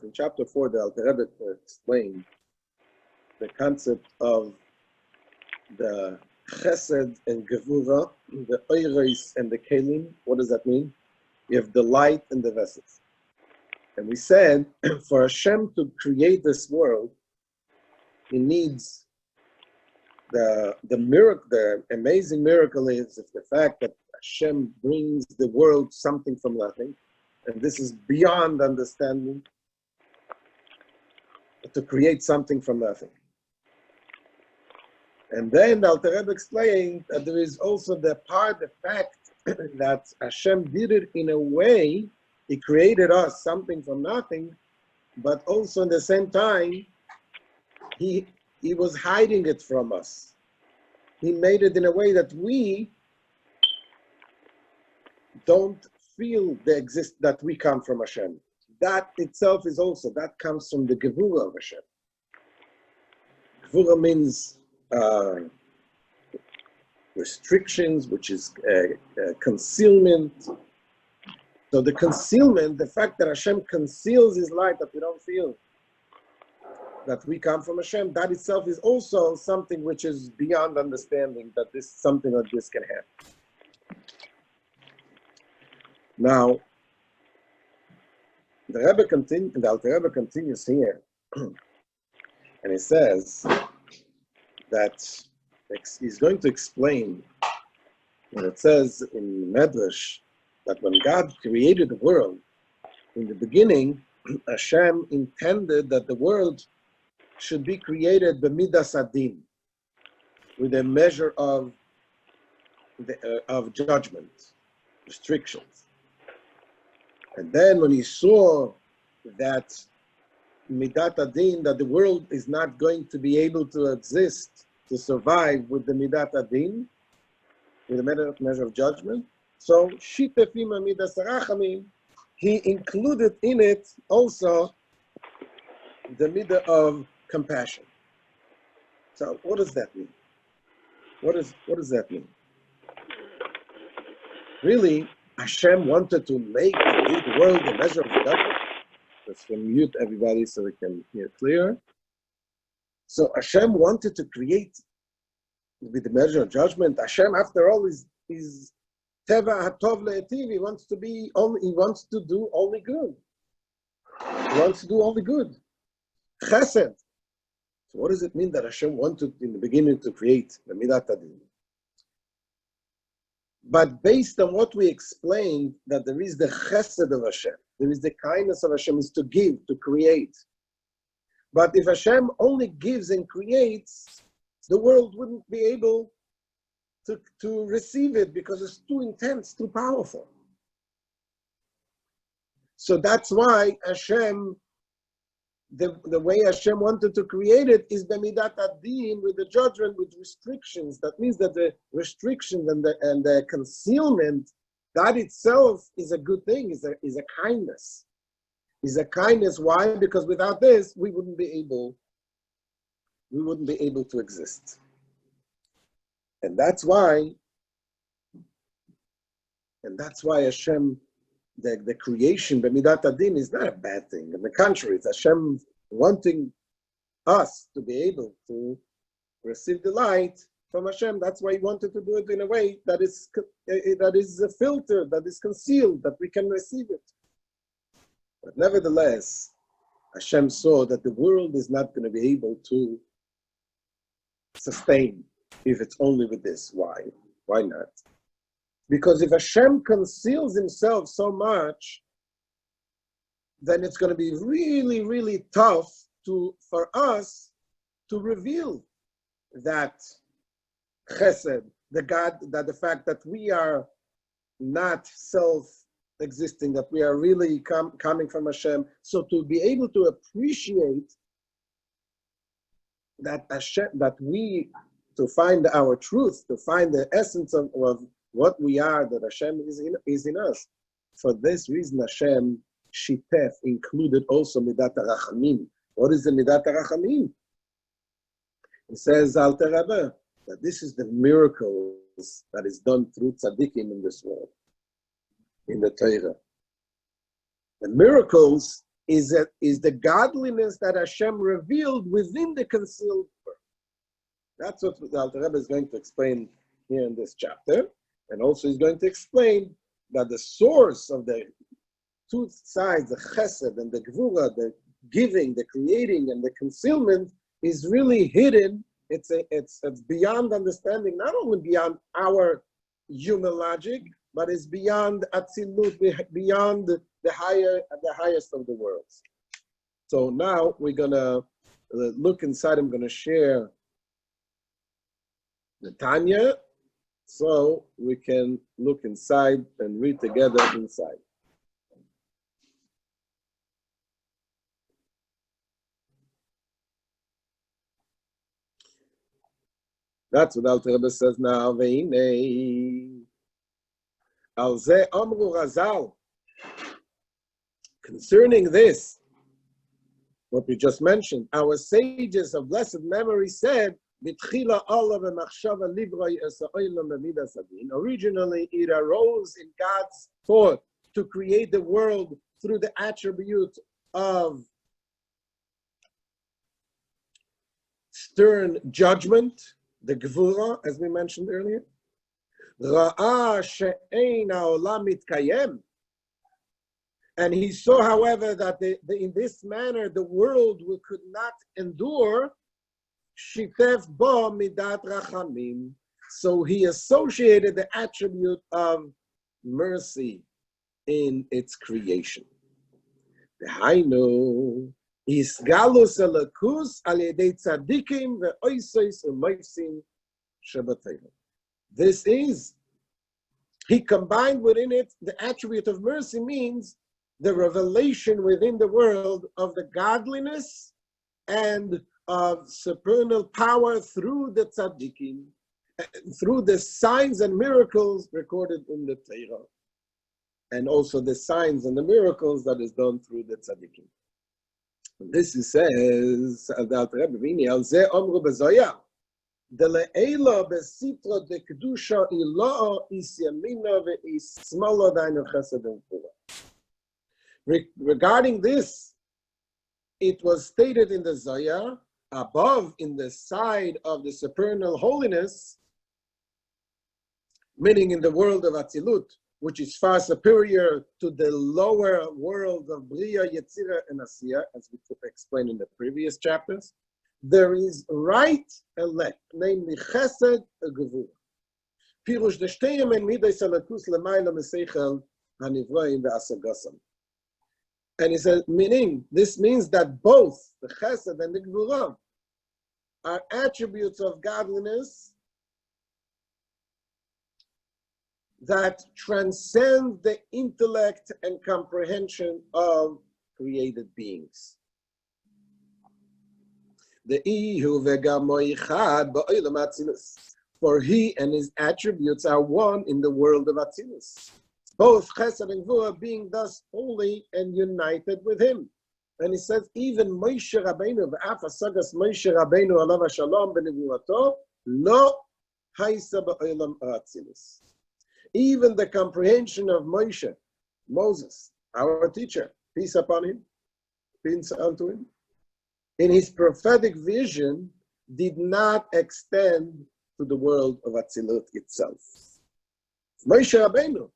in chapter 4, the Alter Rebbe explained the concept of the chesed and gevura, the oiros and the kelim. What does that mean? You have the light and the vessels. And we said, for Hashem to create this world, he needs the miracle. The amazing miracle is the fact that Hashem brings the world something from nothing, and this is beyond understanding, to create something from nothing. And then the Alter Rebbe explained that there is also the fact that Hashem did it in a way, he created us something from nothing, but also at the same time, he was hiding it from us. He made it in a way that we don't feel that we come from Hashem. That itself is also, that comes from the Gevura of Hashem. Gevura means restrictions, which is concealment. So the concealment, the fact that Hashem conceals his light, that we don't feel that we come from Hashem, that itself is also something which is beyond understanding, that something like this can happen. Now, the Alter Rebbe continues here, and he says that he's going to explain when it says in Medrash that when God created the world, in the beginning, Hashem intended that the world should be created b'midas adin, with a measure of judgment, restrictions. And then when he saw that midat adin, that the world is not going to be able to exist, to survive with the midat adin, with a measure of judgment, so shitefim midas rachamim, he included in it also the midah of compassion. So what does that mean? What does that mean? Really, Hashem wanted to make the world a measure of judgment. Let's mute everybody so we can hear clear. So Hashem wanted to create with the measure of judgment. Hashem, after all, is teva hatov le'etiv. He wants to do only good. He wants to do only good. Chesed. So what does it mean that Hashem wanted in the beginning to create the midat adin? But based on what we explained, that there is the chesed of Hashem, there is the kindness of Hashem, is to give, to create. But if Hashem only gives and creates, the world wouldn't be able to receive it because it's too intense, too powerful. So that's why Hashem, the way Hashem wanted to create it is b'midat adin, with the judgment, with restrictions. That means that the restrictions and the concealment, that itself is a good thing, is a kindness. Is a kindness. Why? Because without this, we wouldn't be able to exist. And that's why Hashem, the creation, b'midat adin, is not a bad thing. On the contrary, it's Hashem wanting us to be able to receive the light from Hashem. That's why he wanted to do it in a way that is a filter, that is concealed, that we can receive it. But nevertheless, Hashem saw that the world is not going to be able to sustain if it's only with this. Why? Why not? Because if Hashem conceals himself so much, then it's going to be really, really tough for us to reveal that chesed, the fact that we are not self-existing, that we are really coming from Hashem. So to be able to appreciate that Hashem, to find our truth, to find the essence of what we are, that Hashem is in us. For this reason, Hashem shitef included also midat rachamim. What is the midat rachamim? It says Alter Rebbe that this is the miracles that is done through tzaddikim in this world, in the Torah. The miracles is the godliness that Hashem revealed within the concealed world. That's what the Alter Rebbe is going to explain here in this chapter. And also he's going to explain that the source of the two sides, the chesed and the gvura, the giving, the creating, and the concealment, is really hidden. It's beyond understanding, not only beyond our human logic, but it's beyond Atzilut, beyond the highest of the worlds. So now we're gonna look inside. I'm gonna share the Tanya, so we can look inside and read together inside. That's what Alter Rebbe says now. Ve'inei al ze amru Razal. Concerning this, what we just mentioned, our sages of blessed memory said, originally it arose in God's thought to create the world through the attribute of stern judgment, the Gvura, as we mentioned earlier. And he saw, however, that in this manner the world could not endure. Shitef bo midat rachamim. So he associated the attribute of mercy in its creation. Vehaemuna isgalus elakus al yedei tzadikim ve'oisos u'moisim shebatayim. This is, he combined within it the attribute of mercy, means the revelation within the world of the godliness and of supernal power through the tzaddikim, through the signs and miracles recorded in the Torah, and also the signs and the miracles that is done through the tzaddikim. This is says that Rabbi Vini al ze omru bezoya de leila besitra de kedusha ilo is yamina ve is smala dainu chesed and fula. Regarding this, it was stated in the Zohar, above in the side of the supernal holiness, meaning in the world of Atzilut, which is far superior to the lower world of Bria, Yetzirah, and Asiyah, as we explained in the previous chapters, there is right and left, namely Chesed and Gevurah. Pirush deshteyim en midas alakus lemayla meseichel hanivroim ve'asagasam. And he said, this means that both the Chesed and the Gevurah are attributes of godliness that transcend the intellect and comprehension of created beings. For he and his attributes are one in the world of Atzilus, both Chesed and Gvura being thus holy and united with him. And he says, even Moshe Rabbeinu, v'af asagas Moshe Rabbeinu alav shalom b'nevurato, lo haisa ba'olam ha'atzilus. Even the comprehension of Moses, our teacher, peace upon him, peace unto him, in his prophetic vision, did not extend to the world of Atzilut itself. Moshe Rabbeinu,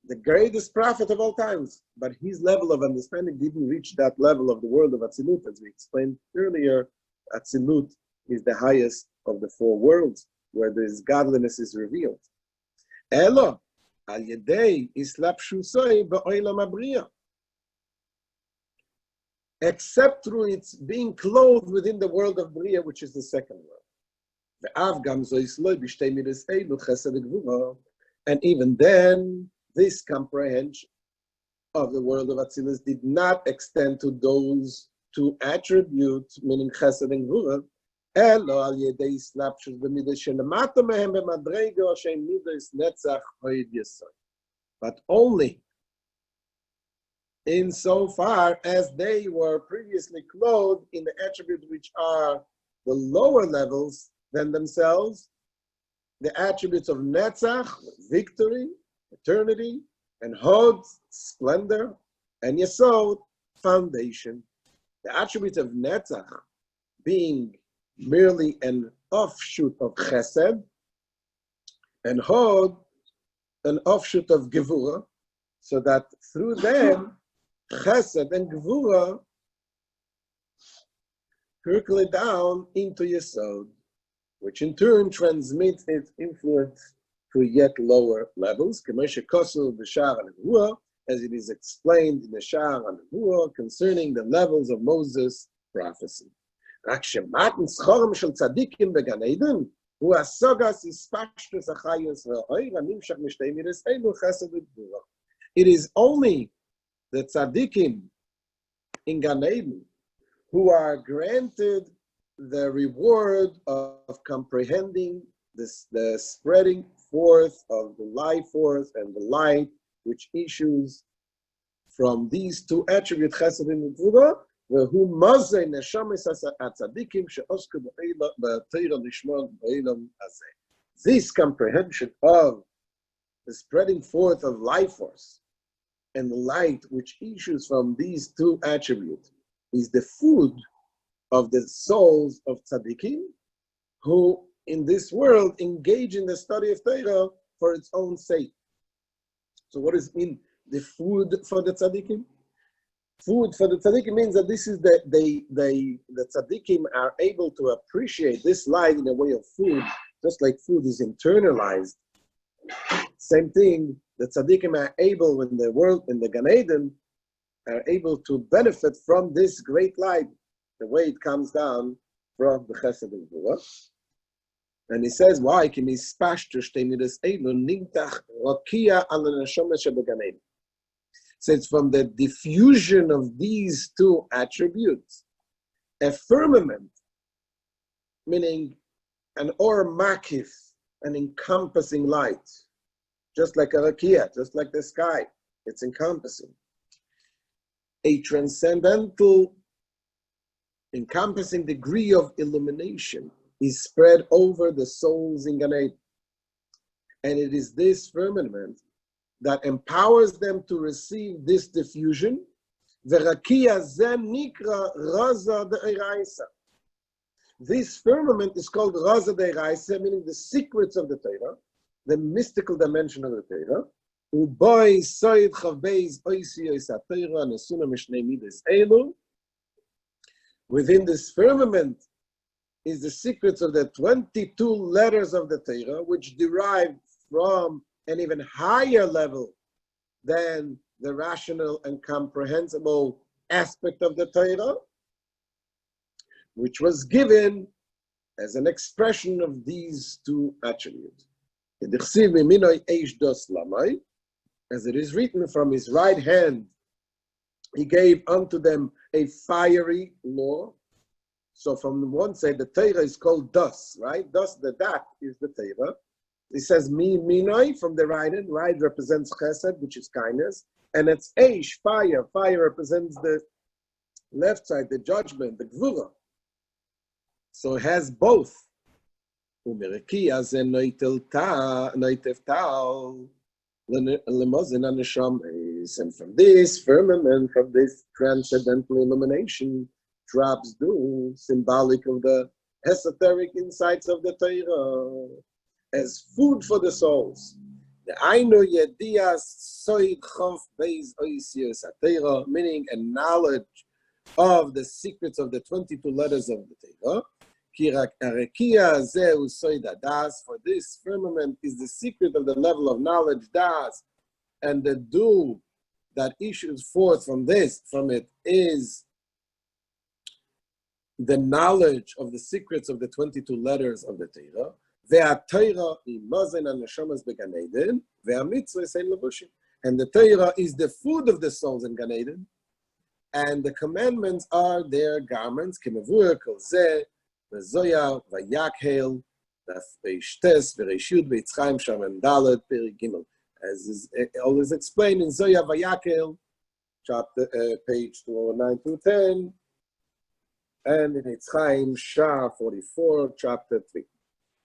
the greatest prophet of all times, but his level of understanding didn't reach that level of the world of Atzilut. As we explained earlier, Atzilut is the highest of the four worlds where this godliness is revealed. Elo, al yedei islapshusoi ba'olam habriya. Except through its being clothed within the world of Bria, which is the second world. And even then, this comprehension of the world of Atzilus did not extend to those two attributes, meaning Chesed and Gvura, but only insofar as they were previously clothed in the attributes which are the lower levels than themselves, the attributes of Netzach, victory, eternity, and Hod, splendor, and Yesod, foundation. The attribute of Netzach being merely an offshoot of Chesed, and Hod, an offshoot of Gevurah, so that through them, Chesed and Gevurah percolate down into Yesod, which in turn transmits its influence to yet lower levels, Shaar and as it is explained in the Shaar and concerning the levels of Moses' prophecy. It is only the tzaddikim in Gan Eden who are granted the reward of comprehending this, the spreading forth of the life force and the light which issues from these two attributes, Chesed and Gevurah, who mazay neshamis hatzadikim she'osku b'Torah lishmor b'olam hazeh. This comprehension of the spreading forth of life force and the light which issues from these two attributes is the food of the souls of tzaddikim, who in this world engage in the study of Torah for its own sake. So what does it mean, the food for the tzaddikim? Food for the tzaddikim means that this is the tzaddikim are able to appreciate this light in a way of food, just like food is internalized. Same thing, the tzaddikim are able in the world, in the Gan Eden, are able to benefit from this great light, the way it comes down from the Chesed and Gevurah. And he says, why? So it's from the diffusion of these two attributes, a firmament, meaning an or makif, an encompassing light, just like a rakia, just like the sky, it's encompassing. A transcendental, encompassing degree of illumination is spread over the souls in Gan Eden. And it is this firmament that empowers them to receive this diffusion. This firmament is called Raza De'Raisa, meaning the secrets of the Torah, the mystical dimension of the Torah. Within this firmament is the secrets of the 22 letters of the Torah, which derive from an even higher level than the rational and comprehensible aspect of the Torah, which was given as an expression of these two attributes. As it is written, from his right hand he gave unto them a fiery law. So from one side, the Torah is called das, right? Das, the dat is the Torah. It says minoi from the right hand. Right represents chesed, which is kindness. And it's eish, fire. Fire represents the left side, the judgment, the gvura. So it has both. And from this firmament, from this transcendental illumination, drops dew, symbolic of the esoteric insights of the Torah, as food for the souls. The Ainu Yedias Soid Chof Beis Oisius Atera, meaning a knowledge of the secrets of the 22 letters of the Torah. For this firmament is the secret of the level of knowledge, das, and the dew that issues forth from it is the knowledge of the secrets of the 22 letters of the Torah. And the Torah is the food of the souls in Gan Eden, and the commandments are their garments. Zoya, Vayakhel, Shtes, Vereshut, Beitzchaim, Sham and Dalet, Peri Gimel. As is always explained in Zoya Vayakhel, chapter, page 209 to 10, and in Eitzchaim, Shaar 44, chapter 3.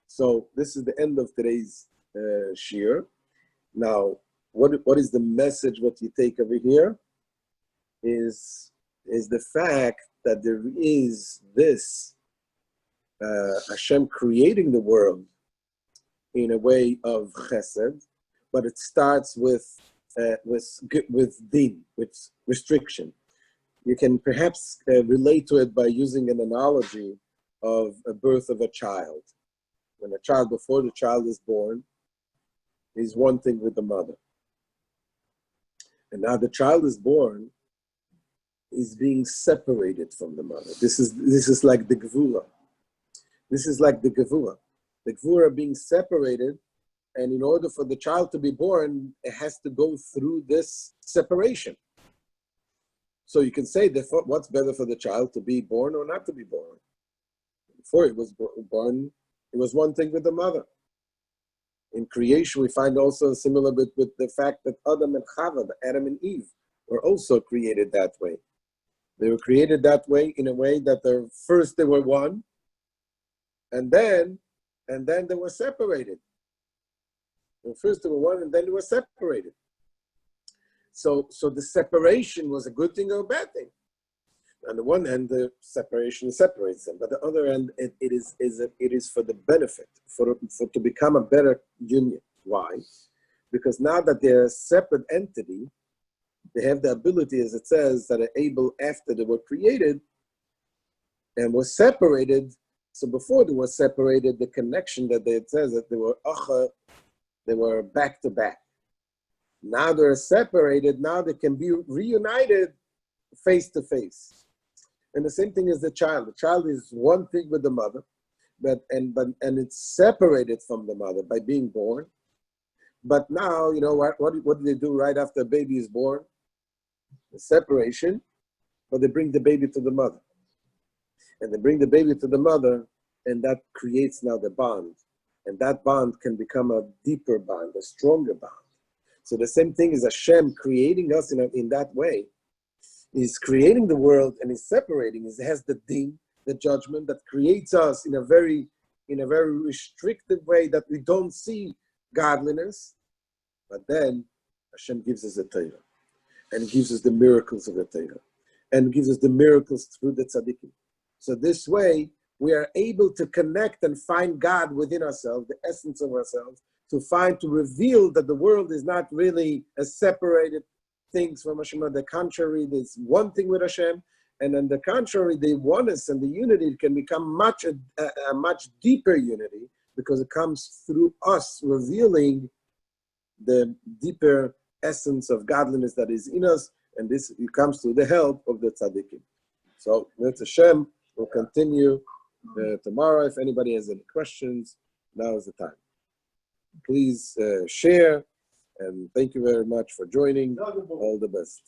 So this is the end of today's shiur. Now, what is the message, what you take over here? is the fact that there is this Hashem creating the world in a way of chesed, but it starts with din, with restriction. You can perhaps relate to it by using an analogy of a birth of a child. When a child, before the child is born, is one thing with the mother. And now the child is born, is being separated from the mother. This is like the gevura. This is like the gevura. The gevura being separated, and in order for the child to be born, it has to go through this separation. So you can say, therefore, what's better for the child, to be born or not to be born? Before it was born, it was one thing with the mother. In creation, we find also similar with the fact that Adam and Chava, Adam and Eve, were also created that way. They were created that way in a way that first they were one, and then they were separated. First they were one, and then they were separated. So the separation was a good thing or a bad thing. On the one hand, the separation separates them, but on the other hand, it is for the benefit, for to become a better union. Why? Because now that they're a separate entity, they have the ability, as it says, that are able, after they were created and were separated. So before they were separated, the connection that it says that they were back to back. Now they're separated. Now they can be reunited face to face. And the same thing as the child. The child is one thing with the mother, and it's separated from the mother by being born. But now, you know what do they do right after a baby is born? The separation, but they bring the baby to the mother. And they bring the baby to the mother, and that creates now the bond. And that bond can become a deeper bond, a stronger bond. So the same thing is Hashem creating us in that way. He's creating the world and he's separating. He has the din, the judgment that creates us in a very restricted way that we don't see godliness. But then Hashem gives us the Torah. And gives us the miracles of the Torah. And gives us the miracles through the tzaddikim. So this way, we are able to connect and find God within ourselves, the essence of ourselves, to reveal that the world is not really a separated things from Hashem. On the contrary, there's one thing with Hashem, and on the contrary, the oneness and the unity can become a much deeper unity because it comes through us revealing the deeper essence of godliness that is in us, and this it comes through the help of the tzaddikim. So, Minutes Hashem will continue tomorrow. If anybody has any questions, now is the time. Please share, and thank you very much for joining. All the best.